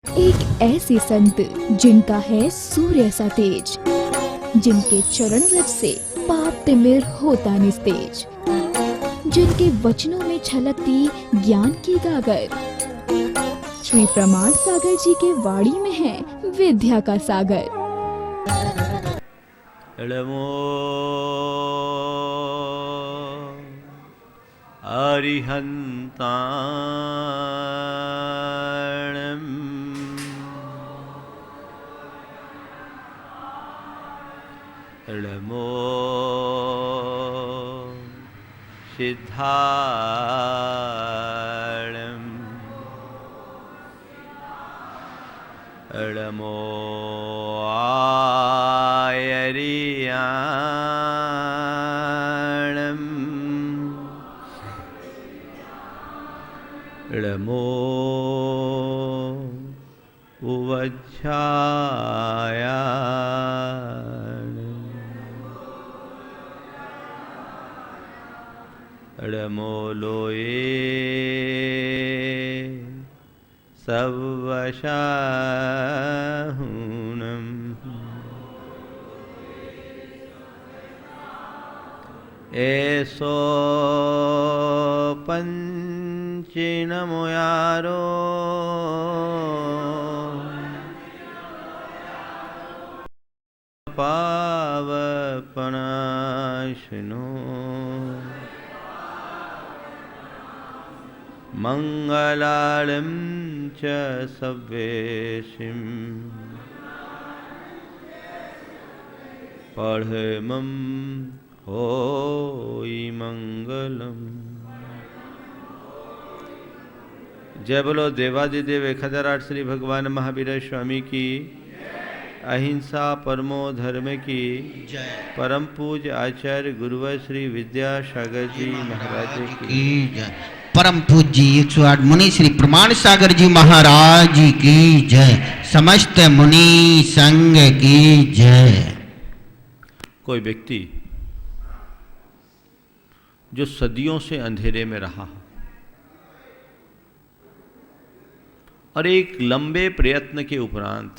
एक ऐसे संत जिनका है सूर्य सा तेज, जिनके चरण रज से पाप तिमिर होता निस्तेज, जिनके वचनों में छलकती ज्ञान की गागर। श्री प्रमाण सागर जी के वाणी में है विद्या का सागर। नमो अरिहन्ताणं नमो सिद्धाणं नमो आयर्याणं नमो उवच्छायाणं नमो लोये सवशाहुनं एसो पंचिनमो यारो पावपनाशनो मंगलालं च सव्येशिं पढ़मं होई मंगलम। जय बोलो देवादिदेव 1008 श्री भगवान महावीर स्वामी की, अहिंसा परमो धर्म की जय। परम पूज्य आचार्य गुरुवर श्री विद्यासागर जी महाराज की जय। परम पूज्य 108 मुनि श्री प्रमाण सागर जी महाराज की जय। समस्त मुनि संघ की जय। कोई व्यक्ति जो सदियों से अंधेरे में रहा हो और एक लंबे प्रयत्न के उपरांत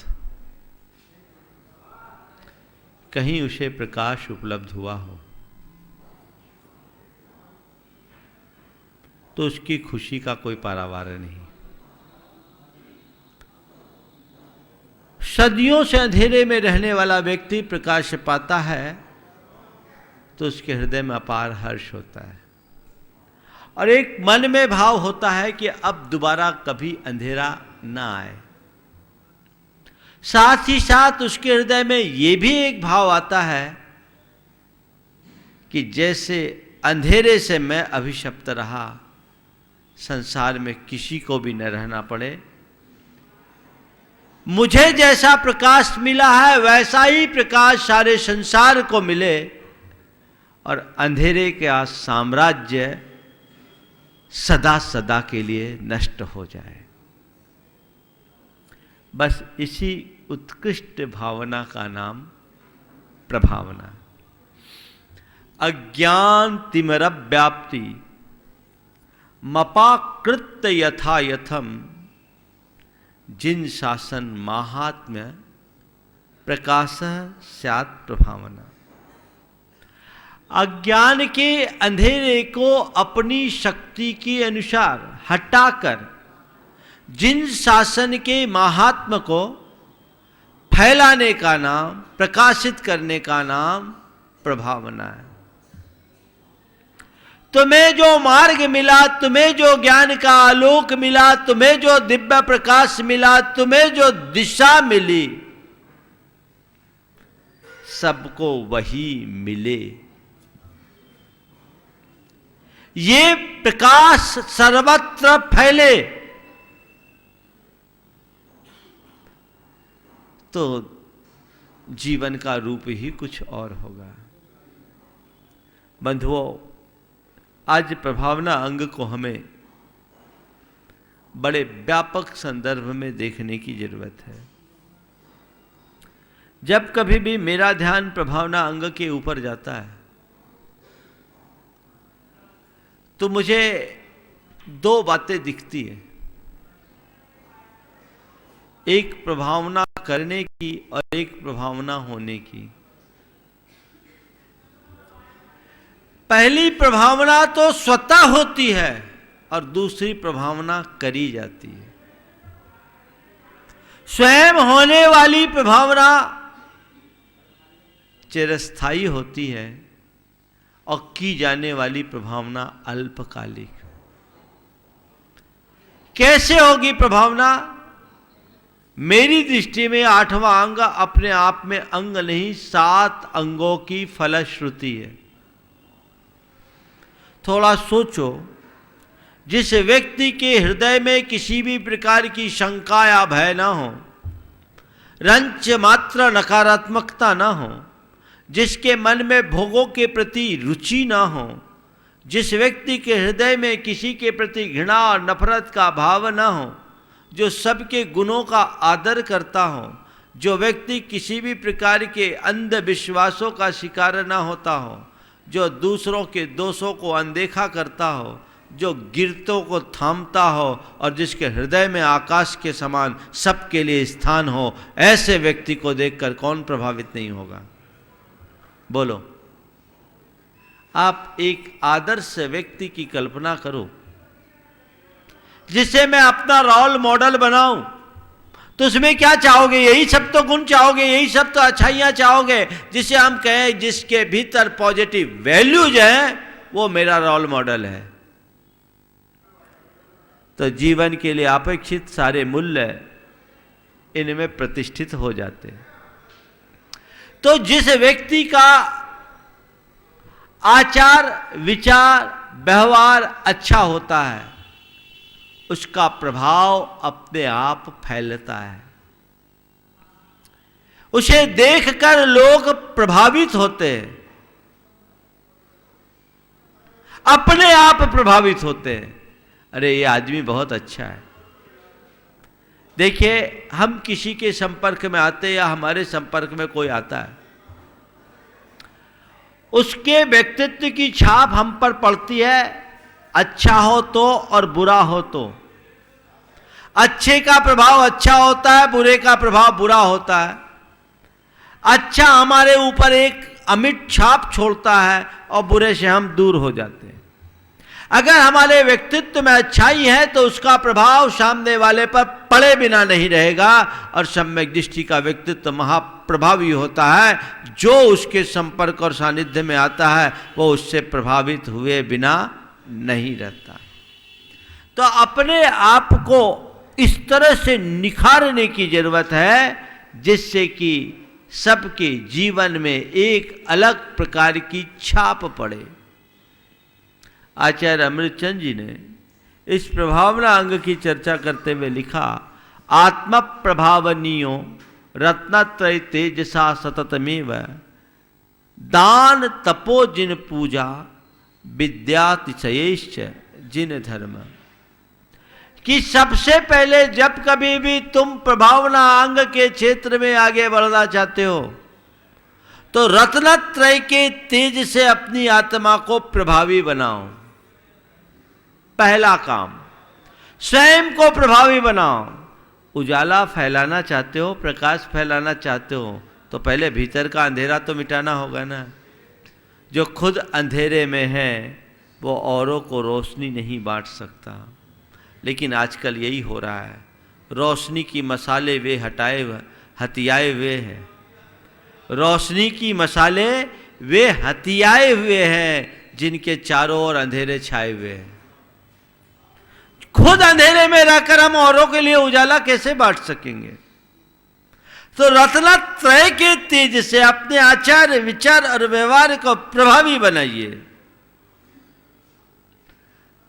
कहीं उसे प्रकाश उपलब्ध हुआ हो, तो उसकी खुशी का कोई पारावार नहीं। सदियों से अंधेरे में रहने वाला व्यक्ति प्रकाश पाता है तो उसके हृदय में अपार हर्ष होता है और एक मन में भाव होता है कि अब दोबारा कभी अंधेरा ना आए। साथ ही साथ उसके हृदय में यह भी एक भाव आता है कि जैसे अंधेरे से मैं अभिशप्त रहा, संसार में किसी को भी न रहना पड़े, मुझे जैसा प्रकाश मिला है वैसा ही प्रकाश सारे संसार को मिले और अंधेरे का साम्राज्य सदा सदा के लिए नष्ट हो जाए। बस इसी उत्कृष्ट भावना का नाम प्रभावना। अज्ञान तिमिरव्याप्ति मपाकृत यथा यथम जिन शासन महात्म्य प्रकाश स्यात् प्रभावना। अज्ञान के अंधेरे को अपनी शक्ति के अनुसार हटाकर जिन शासन के महात्म को फैलाने का नाम, प्रकाशित करने का नाम प्रभावना है। तुम्हें जो मार्ग मिला, तुम्हें जो ज्ञान का आलोक मिला, तुम्हें जो दिव्य प्रकाश मिला, तुम्हें जो दिशा मिली, सबको वही मिले। ये प्रकाश सर्वत्र फैले तो जीवन का रूप ही कुछ और होगा। बंधुओं, आज प्रभावना अंग को हमें बड़े व्यापक संदर्भ में देखने की जरूरत है। जब कभी भी मेरा ध्यान प्रभावना अंग के ऊपर जाता है तो मुझे दो बातें दिखती है। एक प्रभावना करने की और एक प्रभावना होने की। पहली प्रभावना तो स्वतः होती है और दूसरी प्रभावना करी जाती है। स्वयं होने वाली प्रभावना चिरस्थायी होती है और की जाने वाली प्रभावना अल्पकालिक। कैसे होगी प्रभावना? मेरी दृष्टि में 8वां अंग अपने आप में अंग नहीं, 7 अंगों की फलश्रुति है। थोड़ा सोचो, जिस व्यक्ति के हृदय में किसी भी प्रकार की शंका या भय ना हो, रंच मात्र नकारात्मकता ना हो, जिसके मन में भोगों के प्रति रुचि ना हो, जिस व्यक्ति के हृदय में किसी के प्रति घृणा और नफरत का भाव ना हो, जो सबके गुणों का आदर करता हो, जो व्यक्ति किसी भी प्रकार के अंधविश्वासों का शिकार ना होता हो, जो दूसरों के दोषों को अनदेखा करता हो, जो गिरतों को थामता हो और जिसके हृदय में आकाश के समान सबके लिए स्थान हो, ऐसे व्यक्ति को देखकर कौन प्रभावित नहीं होगा? बोलो। आप एक आदर्श व्यक्ति की कल्पना करो जिसे मैं अपना रोल मॉडल बनाऊं, तो उसमें क्या चाहोगे? यही सब तो गुण चाहोगे, यही सब तो अच्छाइयां चाहोगे, जिसे हम कहें जिसके भीतर पॉजिटिव वैल्यूज हैं, वो मेरा रोल मॉडल है। तो जीवन के लिए अपेक्षित सारे मूल्य इनमें प्रतिष्ठित हो जाते हैं। तो जिस व्यक्ति का आचार विचार व्यवहार अच्छा होता है, उसका प्रभाव अपने आप फैलता है। उसे देखकर लोग प्रभावित होते हैं, अपने आप प्रभावित होते हैं। अरे ये आदमी बहुत अच्छा है। देखिए, हम किसी के संपर्क में आते या हमारे संपर्क में कोई आता है, उसके व्यक्तित्व की छाप हम पर पड़ती है, अच्छा हो तो और बुरा हो तो। अच्छे का प्रभाव अच्छा होता है, बुरे का प्रभाव बुरा होता है। अच्छा हमारे ऊपर एक अमिट छाप छोड़ता है और बुरे से हम दूर हो जाते हैं। अगर हमारे व्यक्तित्व में अच्छाई है तो उसका प्रभाव सामने वाले पर पड़े बिना नहीं रहेगा और सम्यक दृष्टि का व्यक्तित्व महाप्रभावी होता है। जो उसके संपर्क और सानिध्य में आता है वो उससे प्रभावित हुए बिना नहीं रहता। तो अपने आप को इस तरह से निखारने की जरूरत है जिससे कि सबके जीवन में एक अलग प्रकार की छाप पड़े। आचार्य अमृतचंद जी ने इस प्रभावना अंग की चर्चा करते हुए लिखा, आत्म प्रभावनीयो रत्नत्रय तेजसा सततमेव दान तपो जिन पूजा विद्यातिशयश्च जिन धर्म। कि सबसे पहले जब कभी भी तुम प्रभावना अंग के क्षेत्र में आगे बढ़ना चाहते हो तो रत्नत्रय के तेज से अपनी आत्मा को प्रभावी बनाओ। पहला काम, स्वयं को प्रभावी बनाओ। उजाला फैलाना चाहते हो, प्रकाश फैलाना चाहते हो, तो पहले भीतर का अंधेरा तो मिटाना होगा ना। जो खुद अंधेरे में है वो औरों को रोशनी नहीं बांट सकता। लेकिन आजकल यही हो रहा है, रोशनी की मसाले वे हथियाए हुए हैं। रोशनी की मसाले वे हथियाए हुए हैं जिनके चारों ओर अंधेरे छाए हुए हैं। खुद अंधेरे में रहकर हम औरों के लिए उजाला कैसे बांट सकेंगे? तो रत्नत्रय के तेज से अपने आचार विचार और व्यवहार को प्रभावी बनाइए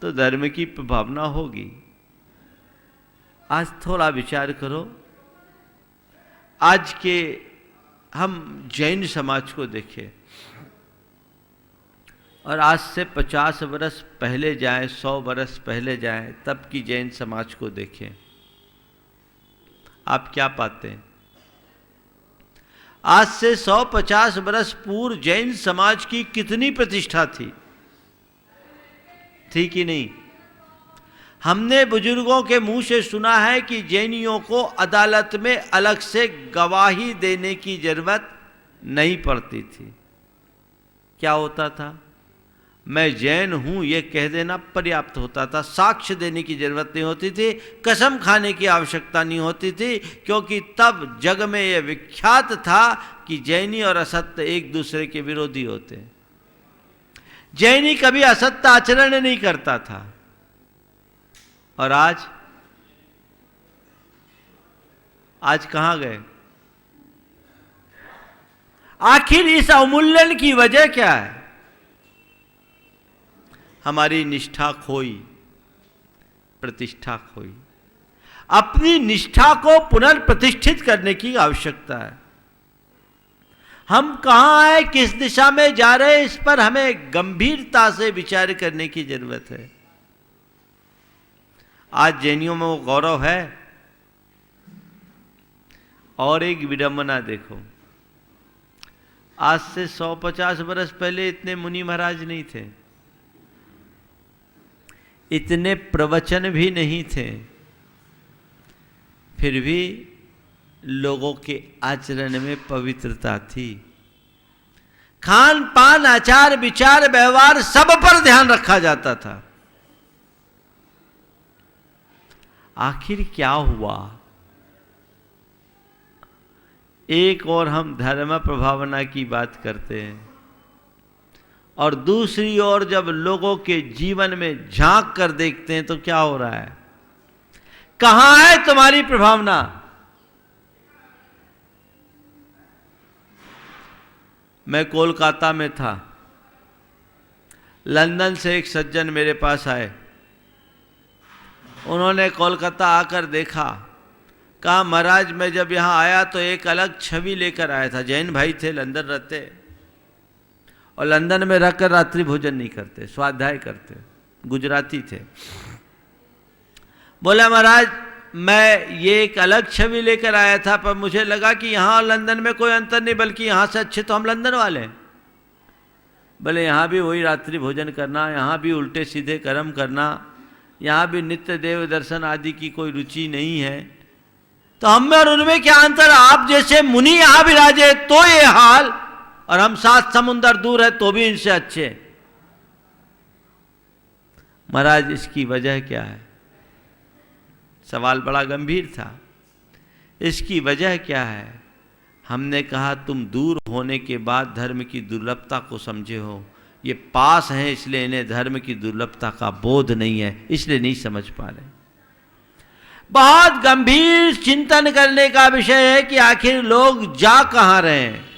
तो धर्म की भावना होगी। आज थोड़ा विचार करो, आज के हम जैन समाज को देखें और आज से 50 वर्ष पहले जाएं, 100 वर्ष पहले जाएं, तब की जैन समाज को देखें, आप क्या पाते हैं? आज से 150 वर्ष पूर्व जैन समाज की कितनी प्रतिष्ठा थी कि नहीं? हमने बुजुर्गों के मुंह से सुना है कि जैनियों को अदालत में अलग से गवाही देने की जरूरत नहीं पड़ती थी। क्या होता था? मैं जैन हूं यह कह देना पर्याप्त होता था, साक्ष्य देने की जरूरत नहीं होती थी, कसम खाने की आवश्यकता नहीं होती थी, क्योंकि तब जग में यह विख्यात था कि जैनी और असत्य एक दूसरे के विरोधी होते हैं। जैनी कभी असत्य आचरण नहीं करता था। और आज कहां गए? आखिर इस अवमूल्यन की वजह क्या है? हमारी निष्ठा खोई, प्रतिष्ठा खोई। अपनी निष्ठा को पुनर्प्रतिष्ठित करने की आवश्यकता है। हम कहां हैं, किस दिशा में जा रहे हैं, इस पर हमें गंभीरता से विचार करने की जरूरत है। आज जैनियों में वो गौरव है। और एक विडंबना देखो, आज से 150 वर्ष पहले इतने मुनि महाराज नहीं थे, इतने प्रवचन भी नहीं थे, फिर भी लोगों के आचरण में पवित्रता थी। खान पान, आचार विचार, व्यवहार सब पर ध्यान रखा जाता था। आखिर क्या हुआ? एक और हम धर्म प्रभावना की बात करते हैं, और दूसरी ओर जब लोगों के जीवन में झांक कर देखते हैं तो क्या हो रहा है? कहां है तुम्हारी प्रभावना? मैं कोलकाता में था, लंदन से एक सज्जन मेरे पास आए। उन्होंने कोलकाता आकर देखा, कहा महाराज मैं जब यहाँ आया तो एक अलग छवि लेकर आया था। जैन भाई थे, लंदन रहते, और लंदन में रहकर रात्रि भोजन नहीं करते, स्वाध्याय करते, गुजराती थे। बोला महाराज मैं ये एक अलग छवि लेकर आया था, पर मुझे लगा कि यहाँ और लंदन में कोई अंतर नहीं, बल्कि यहाँ से अच्छे तो हम लंदन वाले हैं। बोले यहाँ भी वही रात्रि भोजन करना, यहाँ भी उल्टे सीधे कर्म करना, यहाँ भी नित्य देव दर्शन आदि की कोई रुचि नहीं है, तो हम में और उनमें क्या अंतर? आप जैसे मुनि यहाँ विराजे तो ये हाल, और हम 7 समुंदर दूर है तो भी इनसे अच्छे। महाराज इसकी वजह क्या है? सवाल बड़ा गंभीर था। इसकी वजह क्या है? हमने कहा तुम दूर होने के बाद धर्म की दुर्लभता को समझे हो, ये पास हैं इसलिए इन्हें धर्म की दुर्लभता का बोध नहीं है, इसलिए नहीं समझ पा रहे। बहुत गंभीर चिंतन करने का विषय है कि आखिर लोग जा कहां रहे हैं,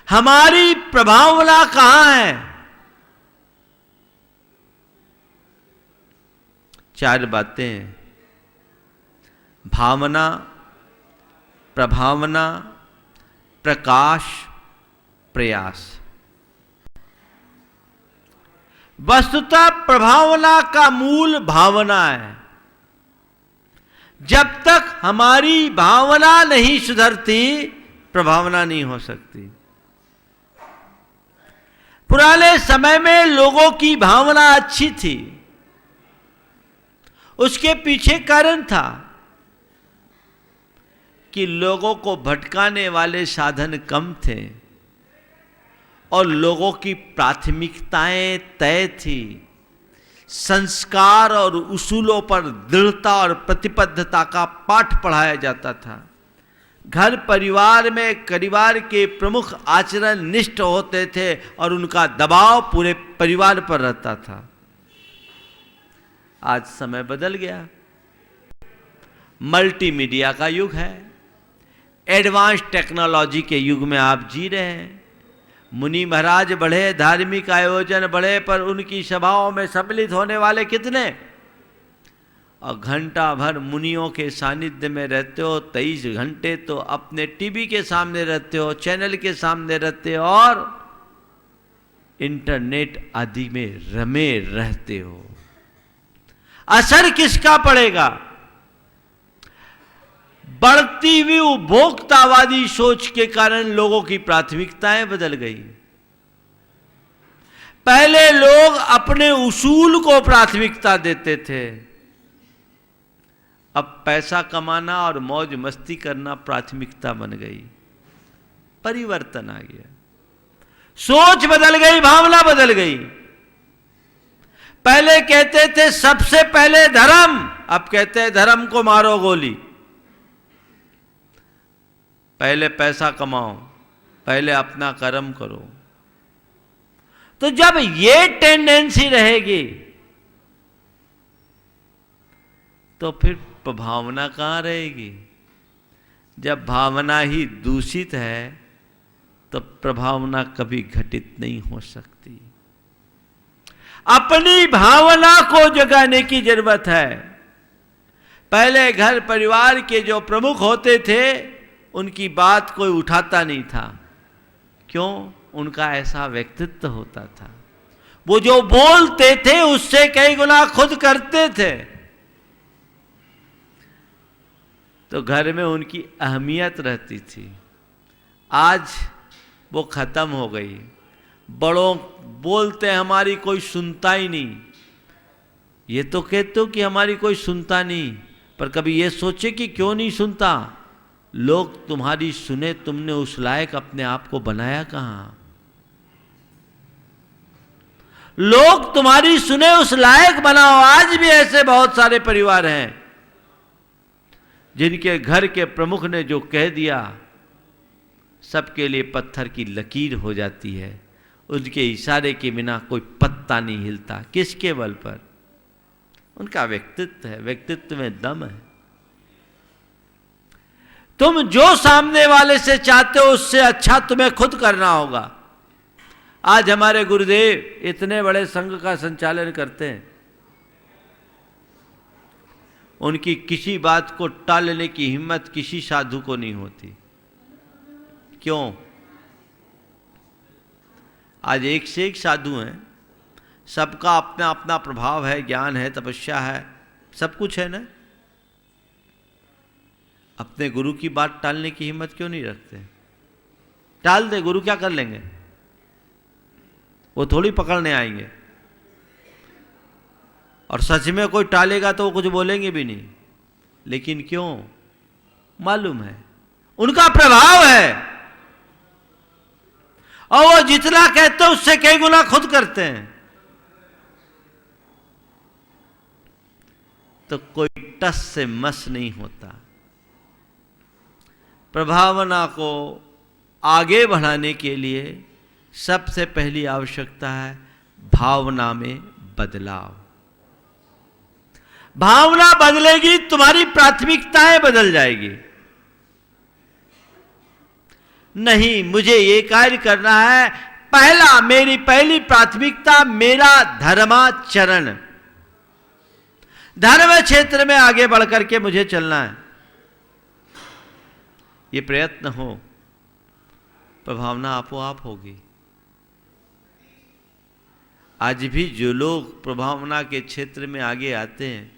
हमारी प्रभावना कहां है। 4 बातें हैं: भावना, प्रभावना, प्रकाश, प्रयास। वस्तुतः प्रभावना का मूल भावना है। जब तक हमारी भावना नहीं सुधरती, प्रभावना नहीं हो सकती। पुराने समय में लोगों की भावना अच्छी थी, उसके पीछे कारण था कि लोगों को भटकाने वाले साधन कम थे और लोगों की प्राथमिकताएं तय थी। संस्कार और उसूलों पर दृढ़ता और प्रतिबद्धता का पाठ पढ़ाया जाता था। घर परिवार में परिवार के प्रमुख आचरण निष्ठ होते थे और उनका दबाव पूरे परिवार पर रहता था। आज समय बदल गया, मल्टीमीडिया का युग है, एडवांस टेक्नोलॉजी के युग में आप जी रहे हैं। मुनि महाराज बढ़े, धार्मिक आयोजन बढ़े, पर उनकी सभाओं में सम्मिलित होने वाले कितने? और घंटा भर मुनियों के सानिध्य में रहते हो, 23 घंटे तो अपने टीवी के सामने रहते हो, चैनल के सामने रहते हो और इंटरनेट आदि में रमे रहते हो। असर किसका पड़ेगा? बढ़ती हुई उपभोक्तावादी सोच के कारण लोगों की प्राथमिकताएं बदल गई। पहले लोग अपने उसूल को प्राथमिकता देते थे, अब पैसा कमाना और मौज मस्ती करना प्राथमिकता बन गई। परिवर्तन आ गया, सोच बदल गई, भावना बदल गई। पहले कहते थे सबसे पहले धर्म, अब कहते हैं धर्म को मारो गोली। पहले पैसा कमाओ, पहले अपना कर्म करो। तो जब ये टेंडेंसी रहेगी तो फिर भावना कहां रहेगी? जब भावना ही दूषित है तो प्रभावना कभी घटित नहीं हो सकती। अपनी भावना को जगाने की जरूरत है। पहले घर परिवार के जो प्रमुख होते थे उनकी बात कोई उठाता नहीं था। क्यों? उनका ऐसा व्यक्तित्व होता था, वो जो बोलते थे उससे कई गुना खुद करते थे, तो घर में उनकी अहमियत रहती थी। आज वो खत्म हो गई। बड़ों बोलते हमारी कोई सुनता ही नहीं। ये तो कहते हो कि हमारी कोई सुनता नहीं, पर कभी ये सोचे कि क्यों नहीं सुनता? लोग तुम्हारी सुने, तुमने उस लायक अपने आप को बनाया कहां? लोग तुम्हारी सुने उस लायक बनाओ। आज भी ऐसे बहुत सारे परिवार हैं जिनके घर के प्रमुख ने जो कह दिया सबके लिए पत्थर की लकीर हो जाती है। उनके इशारे के बिना कोई पत्ता नहीं हिलता। किसके बल पर? उनका व्यक्तित्व है, व्यक्तित्व में दम है। तुम जो सामने वाले से चाहते हो उससे अच्छा तुम्हें खुद करना होगा। आज हमारे गुरुदेव इतने बड़े संघ का संचालन करते हैं, उनकी किसी बात को टालने की हिम्मत किसी साधु को नहीं होती। क्यों? आज एक से एक साधु हैं, सबका अपना अपना प्रभाव है, ज्ञान है, तपस्या है, सब कुछ है ना। अपने गुरु की बात टालने की हिम्मत क्यों नहीं रखते? टाल दे, गुरु क्या कर लेंगे? वो थोड़ी पकड़ने आएंगे। और सच में कोई टालेगा तो वो कुछ बोलेंगे भी नहीं। लेकिन क्यों? मालूम है उनका प्रभाव है, और वो जितना कहते हैं उससे कई गुना खुद करते हैं। तो कोई टस से मस नहीं होता। प्रभावना को आगे बढ़ाने के लिए सबसे पहली आवश्यकता है भावना में बदलाव। भावना बदलेगी, तुम्हारी प्राथमिकताएं बदल जाएगी। नहीं, मुझे ये कार्य करना है, पहला मेरी पहली प्राथमिकता मेरा धर्माचरण, धर्म क्षेत्र में आगे बढ़कर के मुझे चलना है। ये प्रयत्न हो, प्रभावना आपो आप होगी। आज भी जो लोग प्रभावना के क्षेत्र में आगे आते हैं,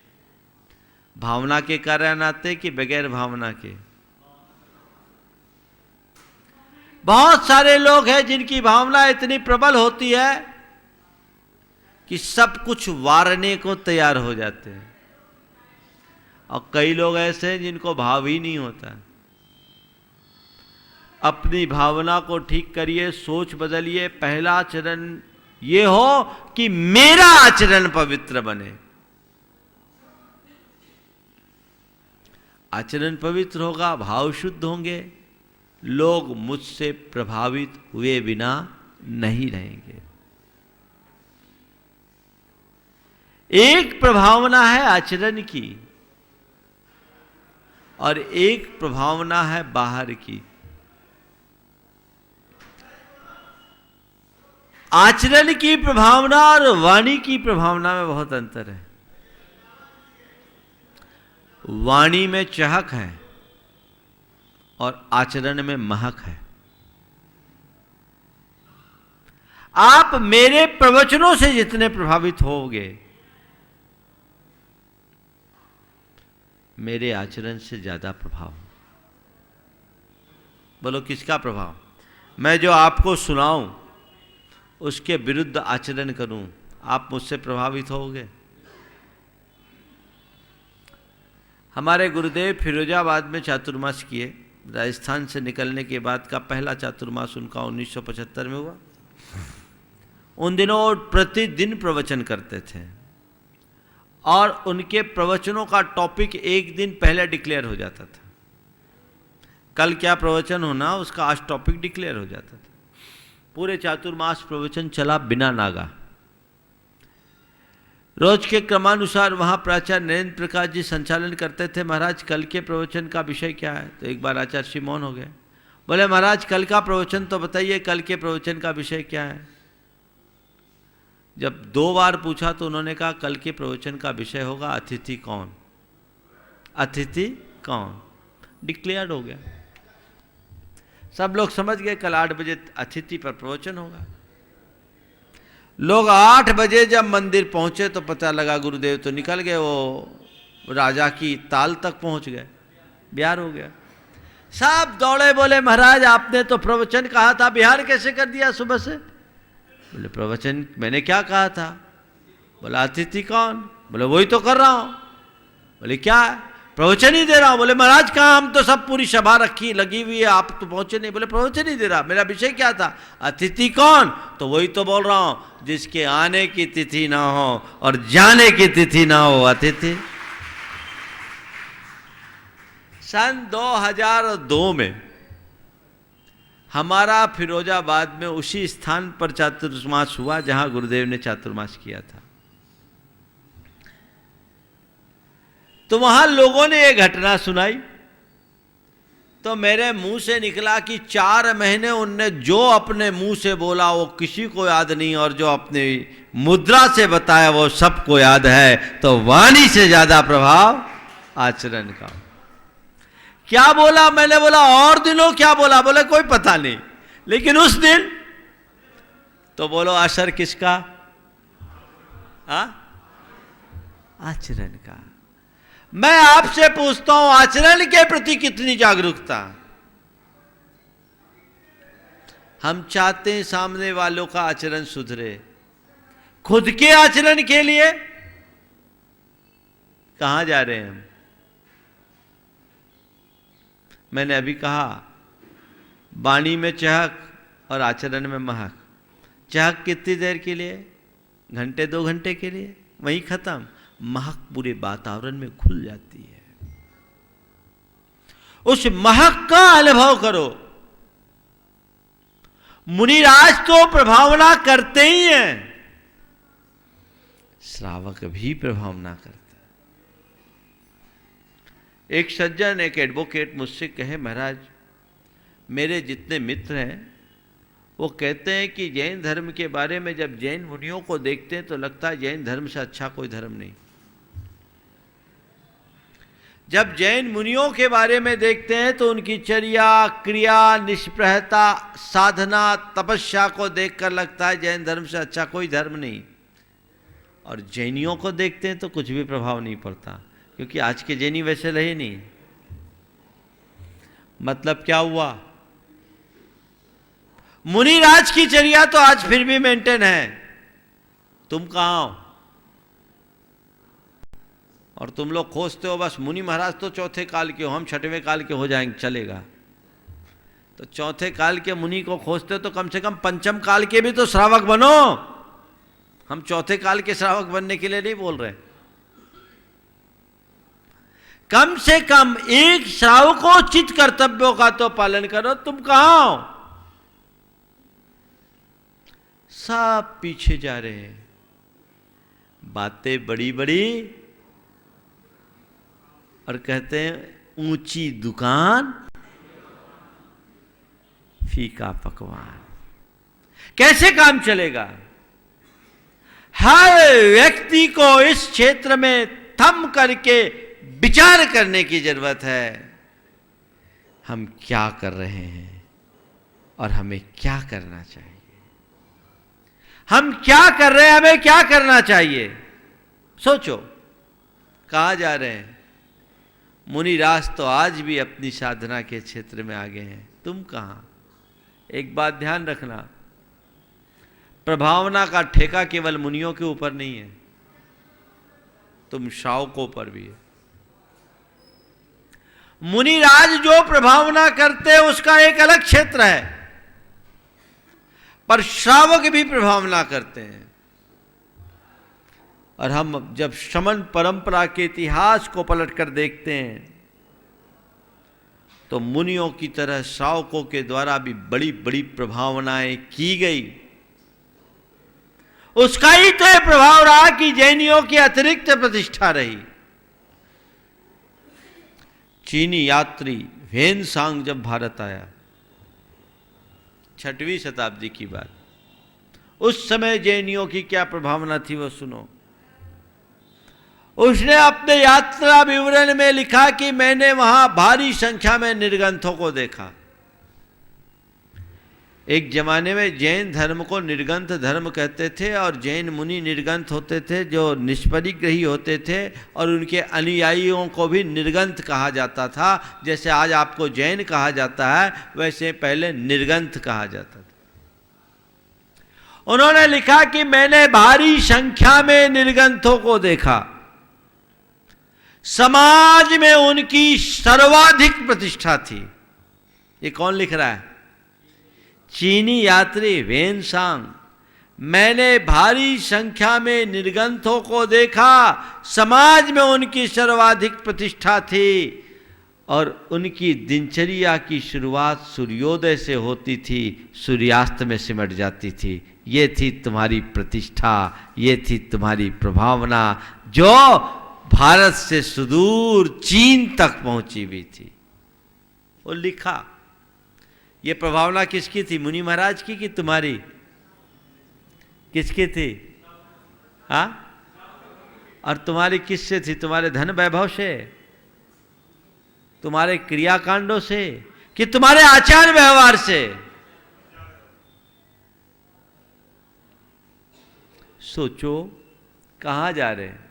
भावना के कारण आते कि बगैर भावना के? बहुत सारे लोग हैं जिनकी भावना इतनी प्रबल होती है कि सब कुछ वारने को तैयार हो जाते हैं, और कई लोग ऐसे हैं जिनको भाव ही नहीं होता। अपनी भावना को ठीक करिए, सोच बदलिए। पहला आचरण ये हो कि मेरा आचरण पवित्र बने। आचरण पवित्र होगा, भाव शुद्ध होंगे, लोग मुझसे प्रभावित हुए बिना नहीं रहेंगे। एक प्रभावना है आचरण की और एक प्रभावना है बाहर की। आचरण की प्रभावना और वाणी की प्रभावना में बहुत अंतर है। वाणी में चहक है और आचरण में महक है। आप मेरे प्रवचनों से जितने प्रभावित होगे, मेरे आचरण से ज्यादा प्रभाव। बोलो किसका प्रभाव? मैं जो आपको सुनाऊं उसके विरुद्ध आचरण करूं, आप मुझसे प्रभावित होगे? हमारे गुरुदेव फिरोजाबाद में चातुर्मास किए। राजस्थान से निकलने के बाद का पहला चातुर्मास उनका 1975 में हुआ। उन दिनों वो प्रतिदिन प्रवचन करते थे और उनके प्रवचनों का टॉपिक एक दिन पहले डिक्लेयर हो जाता था। कल क्या प्रवचन होना उसका आज टॉपिक डिक्लेयर हो जाता था। पूरे चातुर्मास प्रवचन चला बिना नागा। रोज के क्रमानुसार वहाँ प्राचार्य नरेंद्र प्रकाश जी संचालन करते थे। महाराज कल के प्रवचन का विषय क्या है? तो एक बार आचार्य श्री मौन हो गए। बोले महाराज कल का प्रवचन तो बताइए, कल के प्रवचन का विषय क्या है? जब 2 बार पूछा तो उन्होंने कहा कल के प्रवचन का विषय होगा अतिथि कौन। अतिथि कौन डिक्लेयर हो गया। सब लोग समझ गए कल 8 बजे अतिथि पर प्रवचन होगा। लोग 8 बजे जब मंदिर पहुंचे तो पता लगा गुरुदेव तो निकल गए, वो राजा की ताल तक पहुंच गए। बिहार हो गया। सब दौड़े, बोले महाराज आपने तो प्रवचन कहा था, बिहार कैसे कर दिया सुबह से? बोले प्रवचन मैंने क्या कहा था? बोला अतिथि कौन? बोले वही तो कर रहा हूं। बोले क्या? प्रवचन ही दे रहा हूं। बोले महाराज कहाँ, हम तो सब पूरी सभा रखी लगी हुई है, आप तो पहुंचे नहीं। बोले प्रवचन ही दे रहा, मेरा विषय क्या था? अतिथि कौन? तो वही तो बोल रहा हूं, जिसके आने की तिथि ना हो और जाने की तिथि ना हो, अतिथि। सन 2002 में हमारा फिरोजाबाद में उसी स्थान पर चातुर्मास हुआ जहां गुरुदेव ने चातुर्मास किया था। तो वहां लोगों ने ये घटना सुनाई तो मेरे मुंह से निकला कि 4 महीने उनने जो अपने मुंह से बोला वो किसी को याद नहीं, और जो अपने मुद्रा से बताया वो सबको याद है। तो वाणी से ज्यादा प्रभाव आचरण का। क्या बोला? मैंने बोला और दिनों क्या बोला? बोले कोई पता नहीं, लेकिन उस दिन तो बोलो असर किसका? आचरण का। मैं आपसे पूछता हूं आचरण के प्रति कितनी जागरूकता? हम चाहते हैं सामने वालों का आचरण सुधरे, खुद के आचरण के लिए कहां जा रहे हैं हम? मैंने अभी कहा वाणी में चहक और आचरण में महक। चहक कितनी देर के लिए? घंटे 2 घंटे के लिए, वहीं खत्म। महक पूरे वातावरण में घुल जाती है। उस महक का अनुभव करो। मुनिराज तो प्रभावना करते ही हैं, श्रावक भी प्रभावना करते हैं। एक सज्जन, एक एडवोकेट मुझसे कहे महाराज मेरे जितने मित्र हैं वो कहते हैं कि जैन धर्म के बारे में जब जैन मुनियों को देखते हैं तो लगता है जैन धर्म से अच्छा कोई धर्म नहीं। जब जैन मुनियों के बारे में देखते हैं तो उनकी चर्या, क्रिया, निष्प्रहता, साधना, तपस्या को देखकर लगता है जैन धर्म से अच्छा कोई धर्म नहीं। और जैनियों को देखते हैं तो कुछ भी प्रभाव नहीं पड़ता, क्योंकि आज के जैनी वैसे रहे नहीं। मतलब क्या हुआ? मुनिराज की चर्या तो आज फिर भी मेंटेन है, तुम कहां हो? और तुम लोग खोजते हो बस मुनि महाराज तो 4थे काल के हो, हम 6वें काल के हो जाएंगे, चलेगा। तो 4थे काल के मुनि को खोजते हो तो कम से कम 5म काल के भी तो श्रावक बनो। हम 4थे काल के श्रावक बनने के लिए नहीं बोल रहे। कम से कम एक श्रावकोचित कर्तव्यों का तो पालन करो। तुम कहां हो? सब पीछे जा रहे हैं, बातें बड़ी बड़ी, और कहते हैं ऊंची दुकान फीका पकवान। कैसे काम चलेगा? हर व्यक्ति को इस क्षेत्र में थम करके विचार करने की जरूरत है। हम क्या कर रहे हैं और हमें क्या करना चाहिए? हम क्या कर रहे हैं, हमें क्या करना चाहिए? सोचो, कहां जा रहे हैं? मुनिराज तो आज भी अपनी साधना के क्षेत्र में आगे हैं, तुम कहां? एक बात ध्यान रखना, प्रभावना का ठेका केवल मुनियों के ऊपर नहीं है, तुम श्रावकों पर भी है। मुनिराज जो प्रभावना करते हैं उसका एक अलग क्षेत्र है, पर श्रावक भी प्रभावना करते हैं। और हम जब शमन परंपरा के इतिहास को पलटकर देखते हैं तो मुनियों की तरह श्रावकों के द्वारा भी बड़ी बड़ी प्रभावनाएं की गई। उसका ही तो यह प्रभाव रहा कि जैनियों की अतिरिक्त प्रतिष्ठा रही। चीनी यात्री ह्वेनसांग जब भारत आया, 6वीं शताब्दी की बात, उस समय जैनियों की क्या प्रभावना थी वो सुनो। उसने अपने यात्रा विवरण में लिखा कि मैंने वहां भारी संख्या में निर्ग्रंथों को देखा। एक जमाने में जैन धर्म को निर्ग्रंथ धर्म कहते थे और जैन मुनि निर्ग्रंथ होते थे जो निष्परिग्रही होते थे, और उनके अनुयायियों को भी निर्ग्रंथ कहा जाता था। जैसे आज आपको जैन कहा जाता है वैसे पहले निर्ग्रंथ कहा जाता था। उन्होंने लिखा कि मैंने भारी संख्या में निर्ग्रंथों को देखा, समाज में उनकी सर्वाधिक प्रतिष्ठा थी। ये कौन लिख रहा है? चीनी यात्री ह्वेनसांग। मैंने भारी संख्या में निर्ग्रंथों को देखा, समाज में उनकी सर्वाधिक प्रतिष्ठा थी, और उनकी दिनचर्या की शुरुआत सूर्योदय से होती थी, सूर्यास्त में सिमट जाती थी। ये थी तुम्हारी प्रतिष्ठा, ये थी तुम्हारी प्रभावना जो भारत से सुदूर चीन तक पहुंची हुई थी। वो लिखा। ये प्रभावना किसकी थी? मुनि महाराज की कि तुम्हारी? किसकी थी? हाँ? और तुम्हारी किससे थी? तुम्हारे धन वैभव से, तुम्हारे क्रियाकांडों से, कि तुम्हारे आचार व्यवहार से? सोचो कहां जा रहे हैं।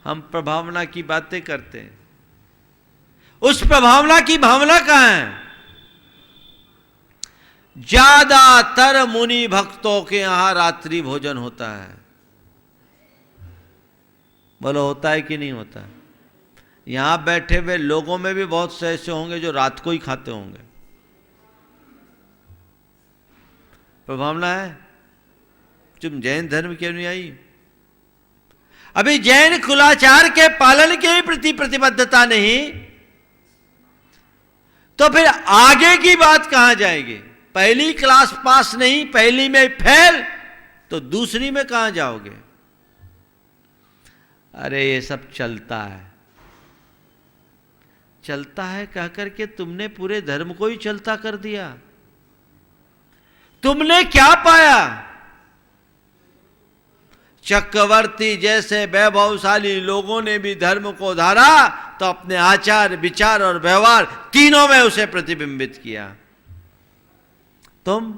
हम प्रभावना की बातें करते हैं, उस प्रभावना की भावना कहां है? ज्यादातर मुनि भक्तों के यहां रात्रि भोजन होता है। बोलो होता है कि नहीं होता? यहां बैठे हुए लोगों में भी बहुत से ऐसे होंगे जो रात को ही खाते होंगे। प्रभावना है। तुम जैन धर्म के अनुयायी, अभी जैन कुलाचार के पालन के प्रति प्रतिबद्धता नहीं, तो फिर आगे की बात कहां जाएगी? पहली क्लास पास नहीं, पहली में फेल, तो दूसरी में कहां जाओगे? अरे ये सब चलता है, चलता है कहकर के तुमने पूरे धर्म को ही चलता कर दिया। तुमने क्या पाया? चक्रवर्ती जैसे वैभवशाली लोगों ने भी धर्म को धारा तो अपने आचार विचार और व्यवहार तीनों में उसे प्रतिबिंबित किया। तुम,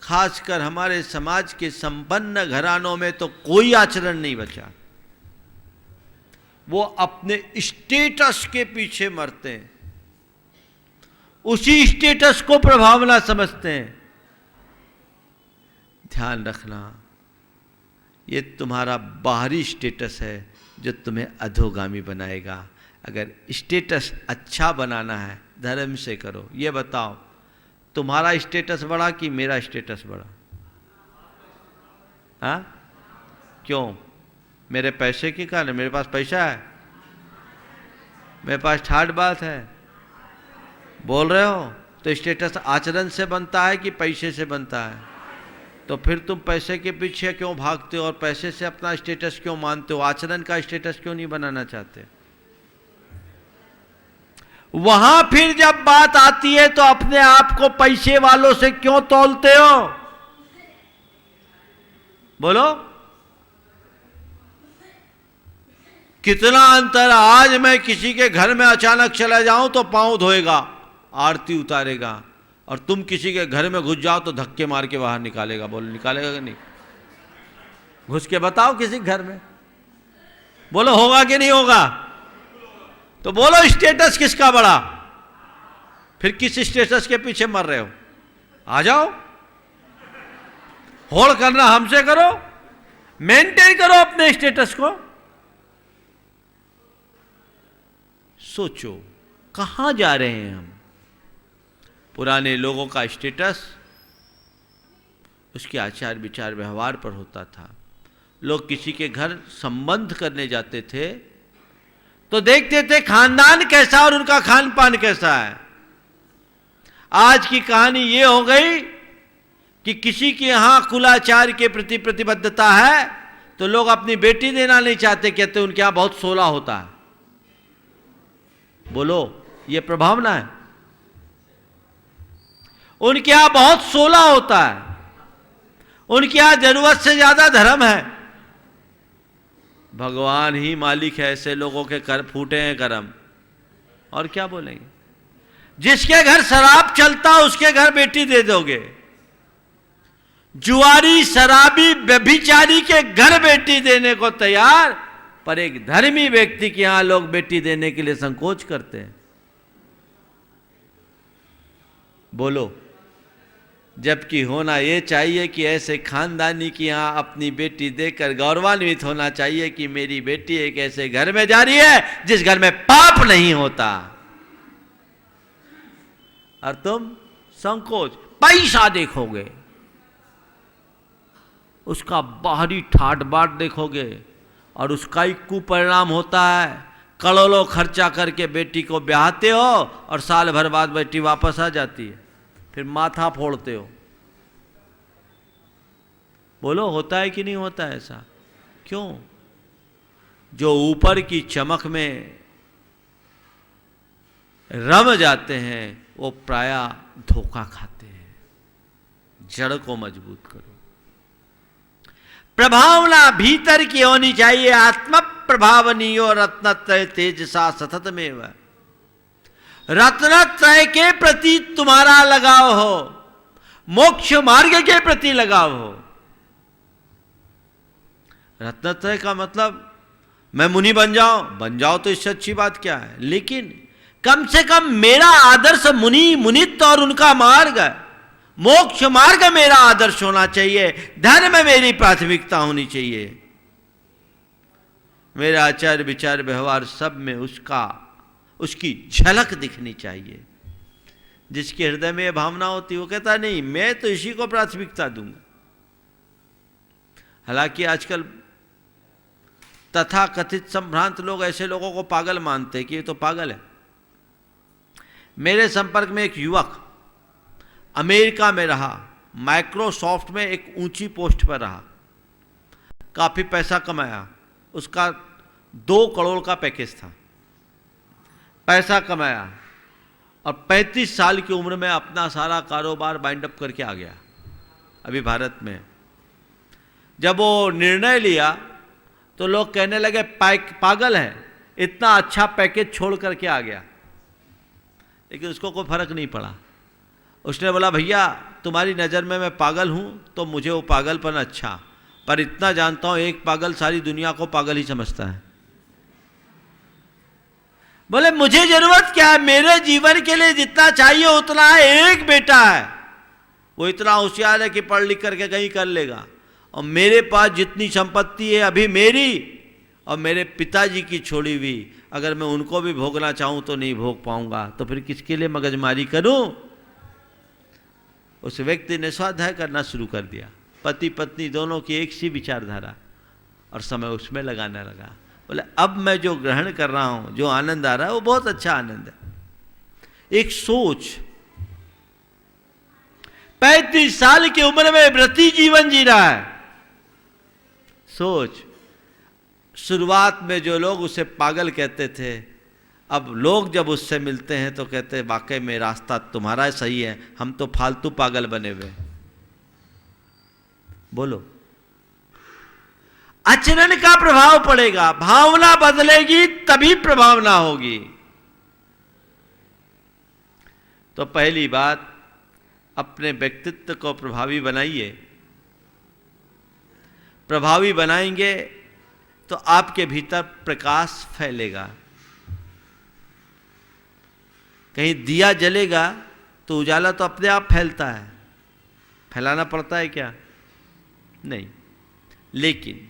खासकर हमारे समाज के संपन्न घरानों में तो कोई आचरण नहीं बचा। वो अपने स्टेटस के पीछे मरते हैं, उसी स्टेटस को प्रभावना समझते हैं। ध्यान रखना, ये तुम्हारा बाहरी स्टेटस है जो तुम्हें अधोगामी बनाएगा। अगर स्टेटस अच्छा बनाना है धर्म से करो। ये बताओ, तुम्हारा स्टेटस बढ़ा कि मेरा स्टेटस बढ़ा? हाँ? क्यों? मेरे पैसे के कारण? मेरे पास पैसा है, मेरे पास ठाठ बात है, बोल रहे हो? तो स्टेटस आचरण से बनता है कि पैसे से बनता है? तो फिर तुम पैसे के पीछे क्यों भागते हो और पैसे से अपना स्टेटस क्यों मानते हो? आचरण का स्टेटस क्यों नहीं बनाना चाहते? वहां फिर जब बात आती है तो अपने आप को पैसे वालों से क्यों तौलते हो? बोलो, कितना अंतर। आज मैं किसी के घर में अचानक चला जाऊं तो पांव धोएगा, आरती उतारेगा, और तुम किसी के घर में घुस जाओ तो धक्के मार के बाहर निकालेगा। बोलो निकालेगा कि नहीं? घुस के बताओ किसी घर में, बोलो होगा कि नहीं होगा? तो बोलो स्टेटस किसका बड़ा? फिर किस स्टेटस के पीछे मर रहे हो? आ जाओ, होड़ करना हमसे करो, मेंटेन करो अपने स्टेटस को। सोचो कहां जा रहे हैं हम। पुराने लोगों का स्टेटस उसके आचार विचार व्यवहार पर होता था। लोग किसी के घर संबंध करने जाते थे तो देखते थे खानदान कैसा और उनका खान पान कैसा है। आज की कहानी ये हो गई कि किसी के यहां कुलाचार के प्रति प्रतिबद्धता है तो लोग अपनी बेटी देना नहीं चाहते, कहते उनके यहां बहुत सोला होता है। बोलो, ये प्रभावना है। उनके यहां बहुत सोला होता है, उनके यहां जरूरत से ज्यादा धर्म है। भगवान ही मालिक है ऐसे लोगों के कर फूटे हैं कर्म, और क्या बोलेंगे। जिसके घर शराब चलता उसके घर बेटी दे दोगे। जुआरी शराबी व्यभिचारी के घर बेटी देने को तैयार, पर एक धर्मी व्यक्ति के यहां लोग बेटी देने के लिए संकोच करते हैं। बोलो, जबकि होना यह चाहिए कि ऐसे खानदानी की यहां अपनी बेटी देकर गौरवान्वित होना चाहिए कि मेरी बेटी एक ऐसे घर में जा रही है जिस घर में पाप नहीं होता। और तुम संकोच, पैसा देखोगे, उसका बाहरी ठाट बाट देखोगे, और उसका ही कुपरिणाम होता है। करोड़ों खर्चा करके बेटी को ब्याहते हो और साल भर बाद बेटी वापस आ जाती है, फिर माथा फोड़ते हो। बोलो, होता है कि नहीं होता है ऐसा? क्यों? जो ऊपर की चमक में रम जाते हैं वो प्रायः धोखा खाते हैं। जड़ को मजबूत करो। प्रभावना भीतर की होनी चाहिए। आत्म प्रभावनीयो रत्नत्रय तेजसा सततमेव। रत्नत्रय के प्रति तुम्हारा लगाव हो, मोक्ष मार्ग के प्रति लगाव हो। रत्नत्रय का मतलब मैं मुनि बन जाओ तो इससे अच्छी बात क्या है, लेकिन कम से कम मेरा आदर्श मुनित्व और उनका मार्ग, मोक्ष मार्ग मेरा आदर्श होना चाहिए। धर्म मेरी प्राथमिकता होनी चाहिए। मेरा आचार विचार व्यवहार सब में उसकी झलक दिखनी चाहिए। जिसके हृदय में यह भावना होती वो कहता नहीं, मैं तो इसी को प्राथमिकता दूंगा। हालांकि आजकल तथा कथित संभ्रांत लोग ऐसे लोगों को पागल मानते हैं कि ये तो पागल है। मेरे संपर्क में एक युवक अमेरिका में रहा, माइक्रोसॉफ्ट में एक ऊंची पोस्ट पर रहा, काफी पैसा कमाया। उसका 2 करोड़ का पैकेज था। पैसा कमाया और 35 साल की उम्र में अपना सारा कारोबार बाइंड अप करके आ गया अभी भारत में। जब वो निर्णय लिया तो लोग कहने लगे पागल है, इतना अच्छा पैकेज छोड़ करके आ गया। लेकिन उसको कोई फर्क नहीं पड़ा। उसने बोला, भैया तुम्हारी नज़र में मैं पागल हूं तो मुझे वो पागलपन अच्छा, पर इतना जानता हूं एक पागल सारी दुनिया को पागल ही समझता है। बोले, मुझे जरूरत क्या है, मेरे जीवन के लिए जितना चाहिए उतना है। एक बेटा है, वो इतना होशियार है कि पढ़ लिख करके कहीं कर लेगा, और मेरे पास जितनी संपत्ति है अभी मेरी और मेरे पिताजी की छोड़ी हुई, अगर मैं उनको भी भोगना चाहूं तो नहीं भोग पाऊंगा, तो फिर किसके लिए मगजमारी करूं। उस व्यक्ति ने स्वाध्याय करना शुरू कर दिया। पति पत्नी दोनों की एक सी विचारधारा, और समय उसमें लगाने लगा। बोले, अब मैं जो ग्रहण कर रहा हूं, जो आनंद आ रहा है वो बहुत अच्छा आनंद है। एक सोच, 35 साल की उम्र में व्रती जीवन जी रहा है। सोच, शुरुआत में जो लोग उसे पागल कहते थे, अब लोग जब उससे मिलते हैं तो कहते हैं वाकई में रास्ता तुम्हारा सही है, हम तो फालतू पागल बने हुए। बोलो, आचरण का प्रभाव पड़ेगा। भावना बदलेगी तभी प्रभावना होगी। तो पहली बात, अपने व्यक्तित्व को प्रभावी बनाइए। प्रभावी बनाएंगे तो आपके भीतर प्रकाश फैलेगा। कहीं दिया जलेगा तो उजाला तो अपने आप फैलता है। फैलाना पड़ता है क्या? नहीं। लेकिन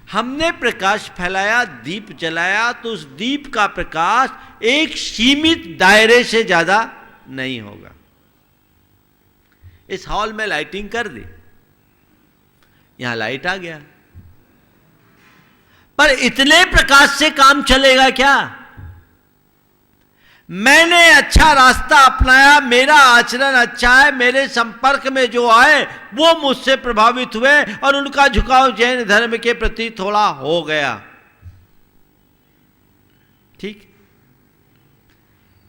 हमने प्रकाश फैलाया, दीप जलाया, तो उस दीप का प्रकाश एक सीमित दायरे से ज्यादा नहीं होगा। इस हॉल में लाइटिंग कर दी, यहां लाइट आ गया, पर इतने प्रकाश से काम चलेगा क्या? मैंने अच्छा रास्ता अपनाया, मेरा आचरण अच्छा है, मेरे संपर्क में जो आए वो मुझसे प्रभावित हुए और उनका झुकाव जैन धर्म के प्रति थोड़ा हो गया, ठीक,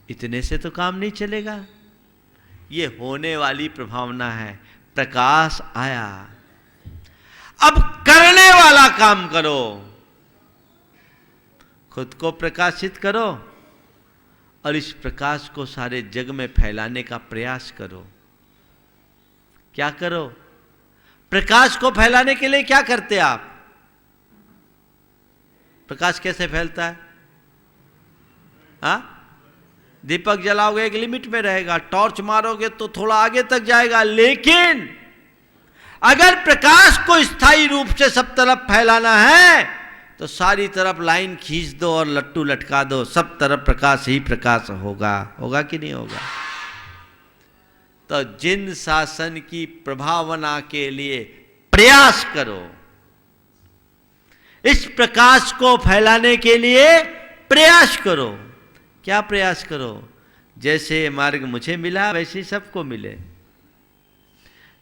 इतने से तो काम नहीं चलेगा। ये होने वाली प्रभावना है। प्रकाश आया, अब करने वाला काम करो, खुद को प्रकाशित करो और इस प्रकाश को सारे जग में फैलाने का प्रयास करो। क्या करो? प्रकाश को फैलाने के लिए क्या करते आप? प्रकाश कैसे फैलता है? हाँ, दीपक जलाओगे एक लिमिट में रहेगा, टॉर्च मारोगे तो थोड़ा आगे तक जाएगा, लेकिन अगर प्रकाश को स्थायी रूप से सब तरफ फैलाना है तो सारी तरफ लाइन खींच दो और लट्टू लटका दो, सब तरफ प्रकाश ही प्रकाश होगा। होगा कि नहीं होगा? तो जिन शासन की प्रभावना के लिए प्रयास करो, इस प्रकाश को फैलाने के लिए प्रयास करो। क्या प्रयास करो? जैसे मार्ग मुझे मिला वैसे सबको मिले,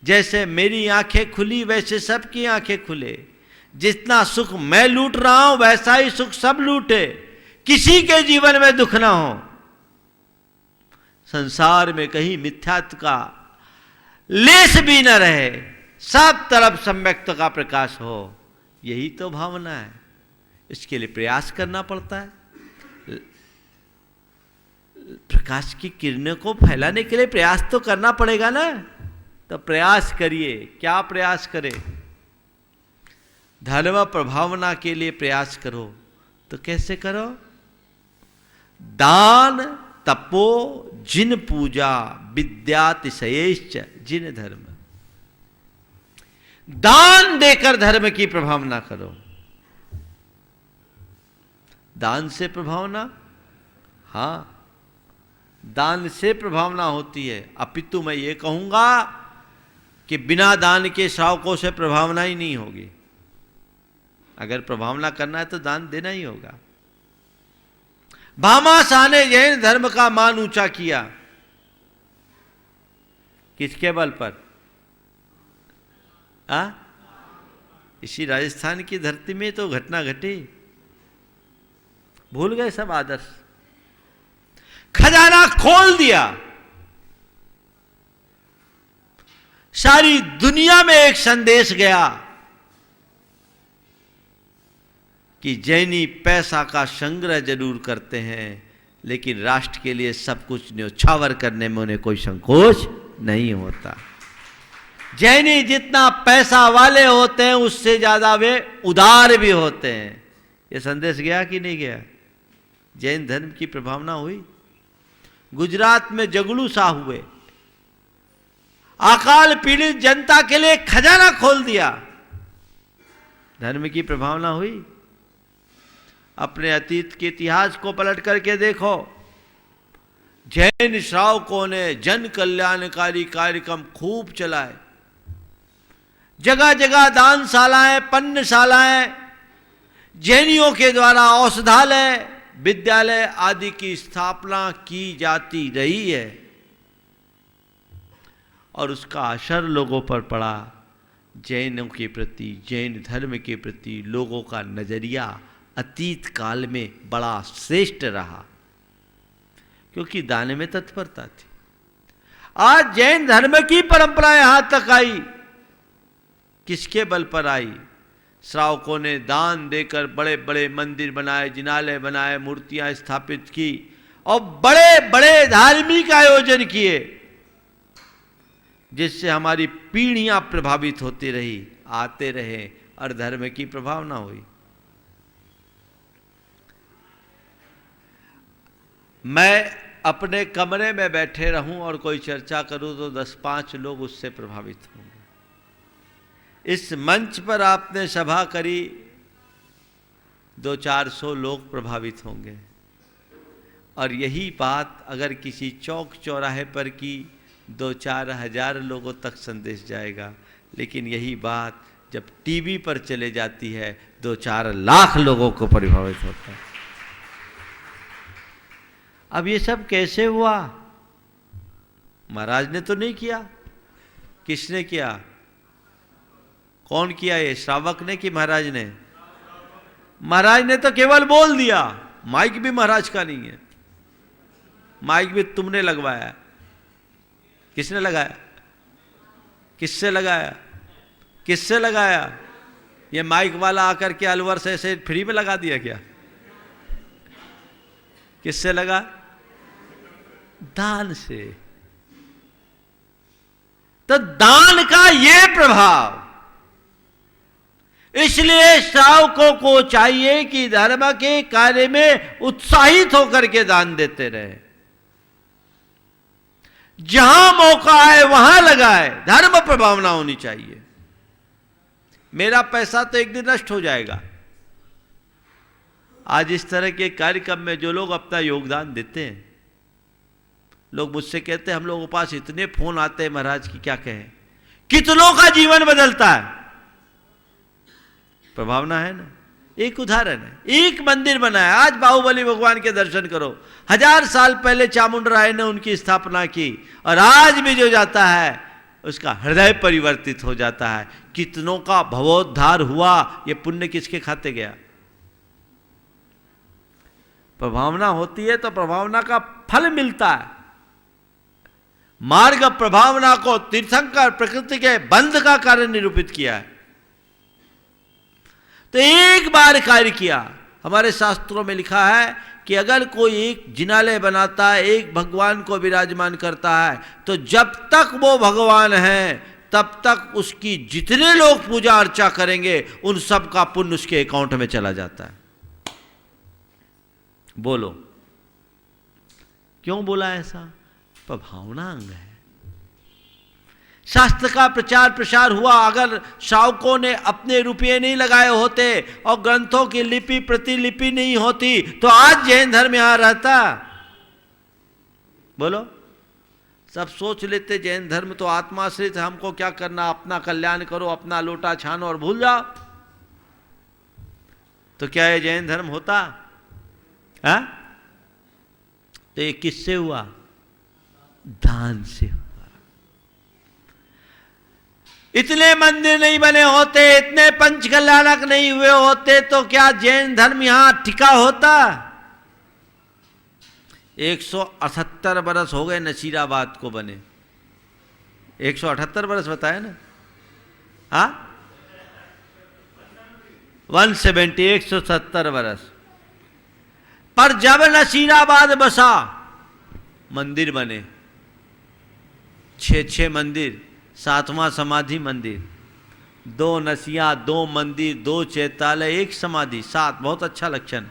जैसे मेरी आंखें खुली वैसे सबकी आंखें खुले, जितना सुख मैं लूट रहा हूं वैसा ही सुख सब लूटे, किसी के जीवन में दुख ना हो, संसार में कहीं मिथ्यात्व का लेस भी न रहे, सब तरफ सम्यक्त्व का प्रकाश हो। यही तो भावना है। इसके लिए प्रयास करना पड़ता है। प्रकाश की किरणों को फैलाने के लिए प्रयास तो करना पड़ेगा ना। तो प्रयास करिए। क्या प्रयास करें? धर्म प्रभावना के लिए प्रयास करो। तो कैसे करो? दान तपो जिन पूजा विद्यातिशयश्च जिन धर्म। दान देकर धर्म की प्रभावना करो। दान से प्रभावना, हां, दान से प्रभावना होती है। अपितु मैं ये कहूंगा कि बिना दान के श्रावकों से प्रभावना ही नहीं होगी। अगर प्रभावना करना है तो दान देना ही होगा। भामाशाह ने जैन धर्म का मान ऊंचा किया। किसके बल पर? इसी राजस्थान की धरती में तो घटना घटी। भूल गए सब आदर्श। खजाना खोल दिया। सारी दुनिया में एक संदेश गया कि जैनी पैसा का संग्रह जरूर करते हैं, लेकिन राष्ट्र के लिए सब कुछ न्योछावर करने में उन्हें कोई संकोच नहीं होता। जैनी जितना पैसा वाले होते हैं उससे ज्यादा वे उदार भी होते हैं। यह संदेश गया कि नहीं गया? जैन धर्म की प्रभावना हुई। गुजरात में जगलू शाह हुए, अकाल पीड़ित जनता के लिए खजाना खोल दिया। धर्म की प्रभावना हुई। अपने अतीत के इतिहास को पलट करके देखो। जैन श्रावकों ने जन कल्याणकारी कार्यक्रम खूब चलाए। जगह जगह दानशालाएं, पन्नशालाएं, जैनियों के द्वारा औषधालय, विद्यालय आदि की स्थापना की जाती रही है और उसका असर लोगों पर पड़ा। जैनों के प्रति, जैन धर्म के प्रति लोगों का नजरिया अतीत काल में बड़ा श्रेष्ठ रहा, क्योंकि दान में तत्परता थी। आज जैन धर्म की परंपरा यहां तक आई। किसके बल पर आई? श्रावकों ने दान देकर बड़े बड़े मंदिर बनाए, जिनालय बनाए, मूर्तियां स्थापित की और बड़े बड़े धार्मिक आयोजन किए, जिससे हमारी पीढ़ियां प्रभावित होती रही, आते रहे और धर्म की प्रभावना हुई। मैं अपने कमरे में बैठे रहूं और कोई चर्चा करूं तो 10-5 लोग उससे प्रभावित होंगे। इस मंच पर आपने सभा करी, 200-400 लोग प्रभावित होंगे। और यही बात अगर किसी चौक चौराहे पर की, 2-4 हज़ार लोगों तक संदेश जाएगा। लेकिन यही बात जब टीवी पर चले जाती है, 2-4 लाख लोगों को प्रभावित होता है। अब ये सब कैसे हुआ? महाराज ने तो नहीं किया। किसने किया? कौन किया? ये श्रावक ने कि महाराज ने? महाराज ने तो केवल बोल दिया। माइक भी महाराज का नहीं है, माइक भी तुमने लगवाया। किसने लगाया? किससे लगाया? किससे लगाया? ये माइक वाला आकर के अलवर से ऐसे फ्री में लगा दिया क्या? किससे लगा? दान से। तो दान का ये प्रभाव, इसलिए श्रावकों को चाहिए कि धर्म के कार्य में उत्साहित होकर के दान देते रहे। जहां मौका है वहां लगाए, धर्म प्रभावना होनी चाहिए। मेरा पैसा तो एक दिन नष्ट हो जाएगा। आज इस तरह के कार्यक्रम में जो लोग अपना योगदान देते हैं, लोग मुझसे कहते हैं हम लोगों के पास इतने फोन आते हैं महाराज की क्या कहें, कितनों का जीवन बदलता है। प्रभावना है ना। एक उदाहरण है, एक मंदिर बनाया, आज बाहुबली भगवान के दर्शन करो। 1000 साल पहले चामुंडराय ने उनकी स्थापना की, और आज भी जो जाता है उसका हृदय परिवर्तित हो जाता है। कितनों का भवोद्धार हुआ, ये पुण्य किसके खाते गया? प्रभावना होती है तो प्रभावना का फल मिलता है। मार्ग प्रभावना को तीर्थंकर प्रकृति के बंध का कारण निरूपित किया है। तो एक बार कार्य किया। हमारे शास्त्रों में लिखा है कि अगर कोई एक जिनालय बनाता है, एक भगवान को विराजमान करता है, तो जब तक वो भगवान है तब तक उसकी जितने लोग पूजा अर्चा करेंगे उन सब का पुण्य उसके अकाउंट में चला जाता है। बोलो क्यों बोला ऐसा? प्रभावना अंग है। शास्त्र का प्रचार प्रसार हुआ। अगर श्रावकों ने अपने रुपये नहीं लगाए होते और ग्रंथों की लिपि प्रतिलिपि नहीं होती तो आज जैन धर्म यहां रहता? बोलो। सब सोच लेते जैन धर्म तो आत्माश्रित है, हमको क्या करना, अपना कल्याण करो, अपना लोटा छानो और भूल जाओ। तो क्या ये जैन धर्म होता? है? तो ये किससे हुआ? दान से हुआ। इतने मंदिर नहीं बने होते, इतने पंच कल्याणक नहीं हुए होते तो क्या जैन धर्म यहां टिका होता? 178 बरस हो गए नसीराबाद को बने। 178 बरस बताया ना? हाँ, 170 बरस। पर जब नसीराबाद बसा, मंदिर बने, 6 मंदिर, 7वां समाधि मंदिर, 2 नसिया, 2 मंदिर, 2 चैतालय, 1 समाधि, 7। बहुत अच्छा लक्षण।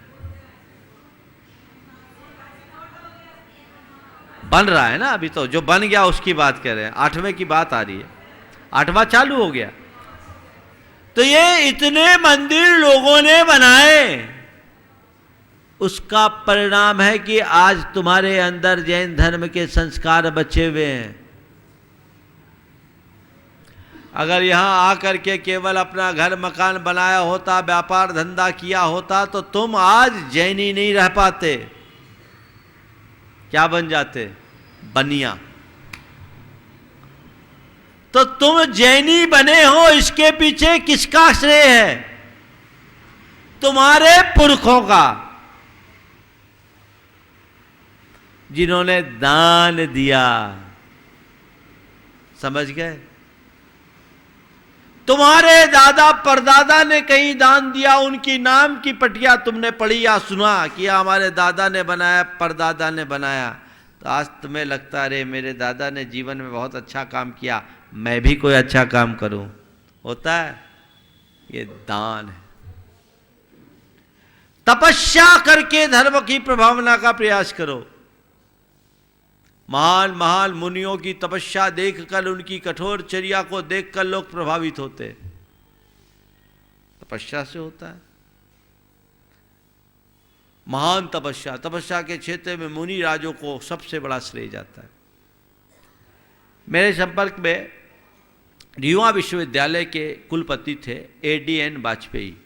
बन रहा है ना अभी, तो जो बन गया उसकी बात कर रहे हैं। 8वें की बात आ रही है, 8वां चालू हो गया। तो ये इतने मंदिर लोगों ने बनाए, उसका परिणाम है कि आज तुम्हारे अंदर जैन धर्म के संस्कार बचे हुए हैं। अगर यहां आकर के केवल अपना घर मकान बनाया होता, व्यापार धंधा किया होता, तो तुम आज जैनी नहीं रह पाते। क्या बन जाते? बनिया। तो तुम जैनी बने हो, इसके पीछे किसका श्रेय है? तुम्हारे पुरखों का, जिन्होंने दान दिया। समझ गए? तुम्हारे दादा परदादा ने कहीं दान दिया, उनकी नाम की पटिया तुमने पढ़ी या सुना कि हमारे दादा ने बनाया, परदादा ने बनाया, तो आज तुम्हें लगता है अरे मेरे दादा ने जीवन में बहुत अच्छा काम किया, मैं भी कोई अच्छा काम करूं। होता है? ये दान है। तपस्या करके धर्म की प्रभावना का प्रयास करो। महान महान मुनियों की तपस्या देखकर, उनकी कठोर चर्या को देखकर लोग प्रभावित होते। तपस्या से होता है महान तपस्या। तपस्या के क्षेत्र में मुनि राजों को सबसे बड़ा श्रेय जाता है। मेरे संपर्क में रीवा विश्वविद्यालय के कुलपति थे ADN वाजपेयी।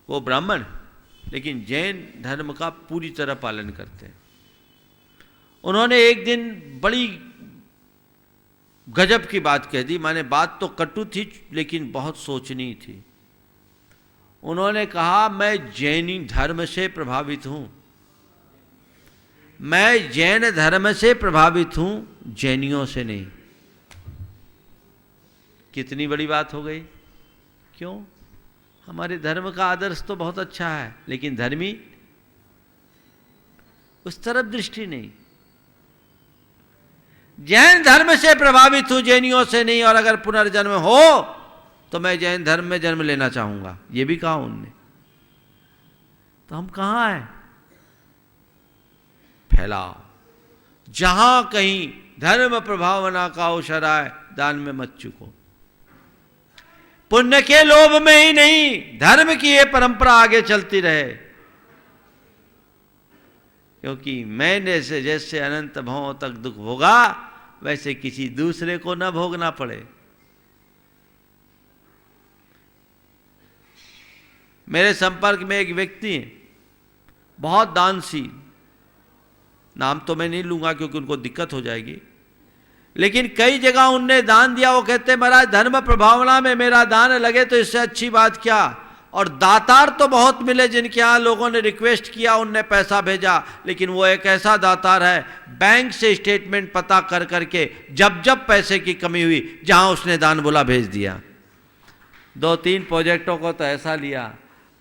वो ब्राह्मण लेकिन जैन धर्म का पूरी तरह पालन करते हैं। उन्होंने एक दिन बड़ी गजब की बात कह दी। माने बात तो कटु थी लेकिन बहुत सोचनीय थी। उन्होंने कहा, मैं जैनी धर्म से प्रभावित हूं, मैं जैन धर्म से प्रभावित हूं, जैनियों से नहीं। कितनी बड़ी बात हो गई। क्यों? हमारे धर्म का आदर्श तो बहुत अच्छा है लेकिन धर्मी उस तरफ दृष्टि नहीं। जैन धर्म से प्रभावित हूं, जैनियों से नहीं, और अगर पुनर्जन्म हो तो मैं जैन धर्म में जन्म लेना चाहूंगा, ये भी कहा उनने। तो हम कहां हैं? फैलाओ। जहां कहीं धर्म प्रभावना का अवसर आए, दान में मत चूको। पुण्य के लोभ में ही नहीं, धर्म की ये परंपरा आगे चलती रहे। क्योंकि मैंने से जैसे अनंत भवों तक दुख भोगा, वैसे किसी दूसरे को न भोगना पड़े। मेरे संपर्क में एक व्यक्ति है, बहुत दानशील। नाम तो मैं नहीं लूंगा क्योंकि उनको दिक्कत हो जाएगी, लेकिन कई जगह उनने दान दिया। वो कहते, महाराज धर्म प्रभावना में मेरा दान लगे तो इससे अच्छी बात क्या। और दातार तो बहुत मिले जिनके यहाँ लोगों ने रिक्वेस्ट किया, उनने पैसा भेजा, लेकिन वो एक ऐसा दातार है, बैंक से स्टेटमेंट पता कर करके जब जब पैसे की कमी हुई, जहाँ उसने दान बोला भेज दिया। 2-3 प्रोजेक्टों को तो ऐसा लिया,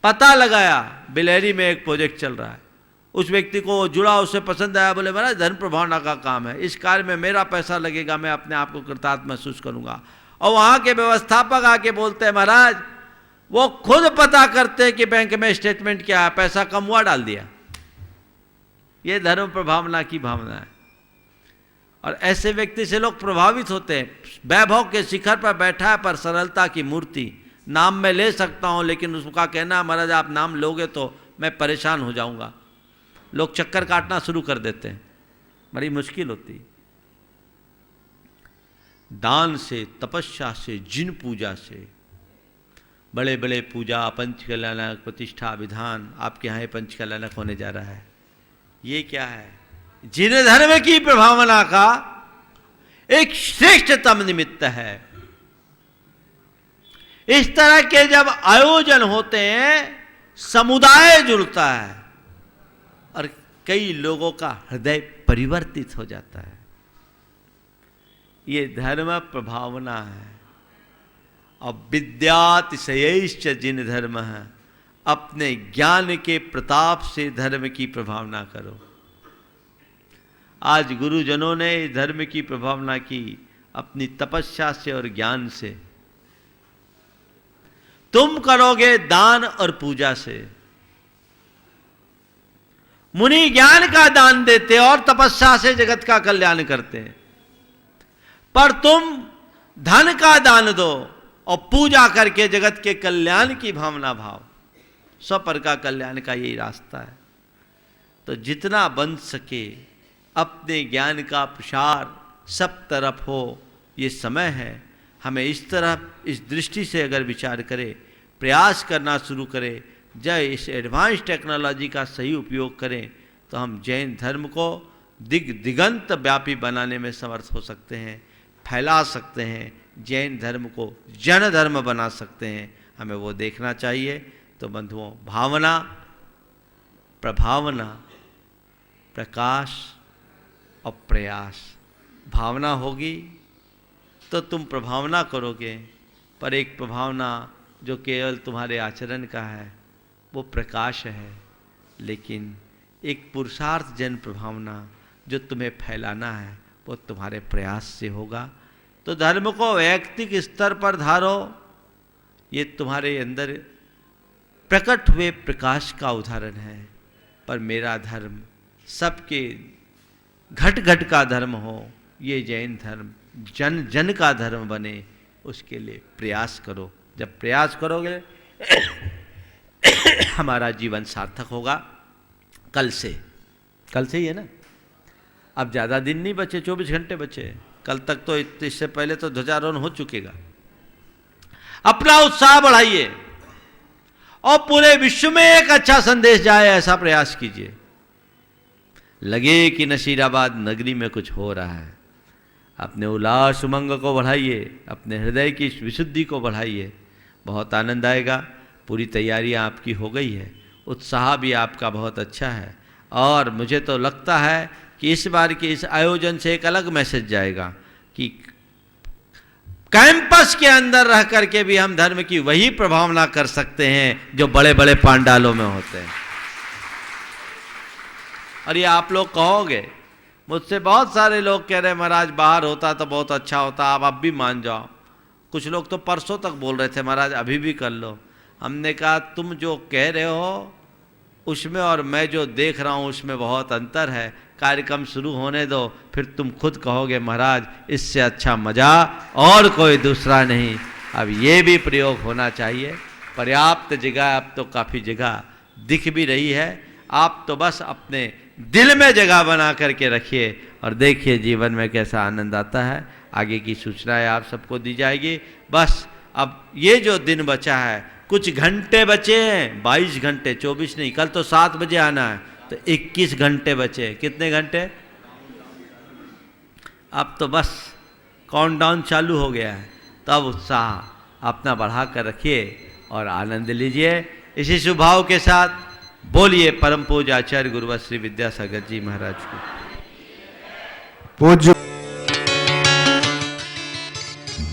पता लगाया बिलेरी में एक प्रोजेक्ट चल रहा है। उस व्यक्ति को जुड़ा, उसे पसंद आया, बोले महाराज धर्म प्रभावना का काम है, इस कार्य में मेरा पैसा लगेगा, मैं अपने आप को कृतार्थ महसूस करूंगा। और वहाँ के व्यवस्थापक आके बोलते हैं, महाराज वो खुद पता करते हैं कि बैंक में स्टेटमेंट क्या है, पैसा कम हुआ डाल दिया। ये धर्म प्रभावना की भावना है। और ऐसे व्यक्ति से लोग प्रभावित होते हैं। वैभव के शिखर पर बैठा है पर सरलता की मूर्ति। नाम मैं ले सकता हूं लेकिन उसका कहना, महाराज आप नाम लोगे तो मैं परेशान हो जाऊंगा। लोग चक्कर काटना शुरू कर देते हैं, बड़ी मुश्किल होती। दान से, तपस्या से, जिन पूजा से, बड़े बड़े पूजा, पंचकल्याणक, प्रतिष्ठा, विधान, आपके यहाँ पंचकल्याणक होने जा रहा है। ये क्या है? जिन धर्म की प्रभावना का एक श्रेष्ठतम निमित्त है। इस तरह के जब आयोजन होते हैं, समुदाय जुड़ता है और कई लोगों का हृदय परिवर्तित हो जाता है। ये धर्म प्रभावना है। और विद्यातिशयैश्च जिन धर्म है, अपने ज्ञान के प्रताप से धर्म की प्रभावना करो। आज गुरुजनों ने इस धर्म की प्रभावना की अपनी तपस्या से और ज्ञान से। तुम करोगे दान और पूजा से। मुनि ज्ञान का दान देते और तपस्या से जगत का कल्याण करते हैं, पर तुम धन का दान दो और पूजा करके जगत के कल्याण की भावना भाव। स्वपर का कल्याण का यही रास्ता है। तो जितना बन सके अपने ज्ञान का प्रसार सब तरफ हो, ये समय है। हमें इस तरह, इस दृष्टि से अगर विचार करें, प्रयास करना शुरू करें, जय इस एडवांस टेक्नोलॉजी का सही उपयोग करें, तो हम जैन धर्म को दिगंत व्यापी बनाने में समर्थ हो सकते हैं, फैला सकते हैं, जैन धर्म को जन धर्म बना सकते हैं। हमें वो देखना चाहिए। तो बंधुओं, भावना, प्रभावना, प्रकाश और प्रयास। भावना होगी तो तुम प्रभावना करोगे, पर एक प्रभावना जो केवल तुम्हारे आचरण का है वो प्रकाश है, लेकिन एक पुरुषार्थ जन प्रभावना जो तुम्हें फैलाना है वो तुम्हारे प्रयास से होगा। तो धर्म को वैयक्तिक स्तर पर धारो, ये तुम्हारे अंदर प्रकट हुए प्रकाश का उदाहरण है। पर मेरा धर्म सबके घट घट का धर्म हो, ये जैन धर्म जन जन का धर्म बने, उसके लिए प्रयास करो। जब प्रयास करोगे हमारा जीवन सार्थक होगा। कल से ही है ना, अब ज़्यादा दिन नहीं बचे, 24 घंटे बचे। कल तक तो इससे पहले तो ध्वजारोहण हो चुकेगा। अपना उत्साह बढ़ाइए और पूरे विश्व में एक अच्छा संदेश जाए, ऐसा प्रयास कीजिए। लगे कि नशीराबाद नगरी में कुछ हो रहा है, अपने उल्लास उमंग को बढ़ाइए, अपने हृदय की विशुद्धि को बढ़ाइए। बहुत आनंद आएगा। पूरी तैयारियां आपकी हो गई है, उत्साह भी आपका बहुत अच्छा है, और मुझे तो लगता है कि इस बार के इस आयोजन से एक अलग मैसेज जाएगा कि कैंपस के अंदर रह करके भी हम धर्म की वही प्रभावना कर सकते हैं जो बड़े बड़े पांडालों में होते हैं। और ये आप लोग कहोगे, मुझसे बहुत सारे लोग कह रहे हैं महाराज बाहर होता तो बहुत अच्छा होता, आप अब भी मान जाओ। कुछ लोग तो परसों तक बोल रहे थे महाराज अभी भी कर लो। हमने कहा तुम जो कह रहे हो उसमें और मैं जो देख रहा हूँ उसमें बहुत अंतर है। कार्यक्रम शुरू होने दो, फिर तुम खुद कहोगे महाराज इससे अच्छा मज़ा और कोई दूसरा नहीं। अब ये भी प्रयोग होना चाहिए। पर्याप्त जगह अब तो काफ़ी जगह दिख भी रही है। आप तो बस अपने दिल में जगह बना करके रखिए और देखिए जीवन में कैसा आनंद आता है। आगे की सूचनाएं आप सबको दी जाएगी। बस अब ये जो दिन बचा है, कुछ घंटे बचे हैं, 22 घंटे, 24 नहीं, कल तो 7 बजे आना है, तो 21 घंटे बचे। कितने घंटे? अब तो बस काउंटडाउन चालू हो गया है। तब उत्साह अपना बढ़ा कर रखिए और आनंद लीजिए। इसी स्वभाव के साथ बोलिए परम पूज्य आचार्य गुरुवर श्री विद्यासागर जी महाराज को। पूज्य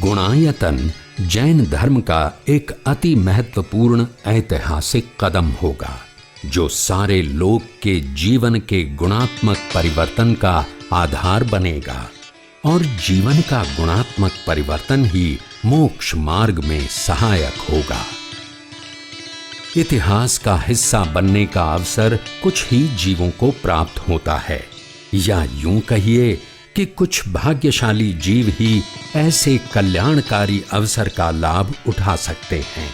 गुणायतन जैन धर्म का एक अति महत्वपूर्ण ऐतिहासिक कदम होगा, जो सारे लोक के जीवन के गुणात्मक परिवर्तन का आधार बनेगा, और जीवन का गुणात्मक परिवर्तन ही मोक्ष मार्ग में सहायक होगा। इतिहास का हिस्सा बनने का अवसर कुछ ही जीवों को प्राप्त होता है, या यूं कहिए कि कुछ भाग्यशाली जीव ही ऐसे कल्याणकारी अवसर का लाभ उठा सकते हैं।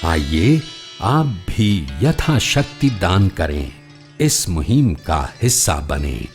आइए आप भी यथाशक्ति दान करें, इस मुहिम का हिस्सा बनें।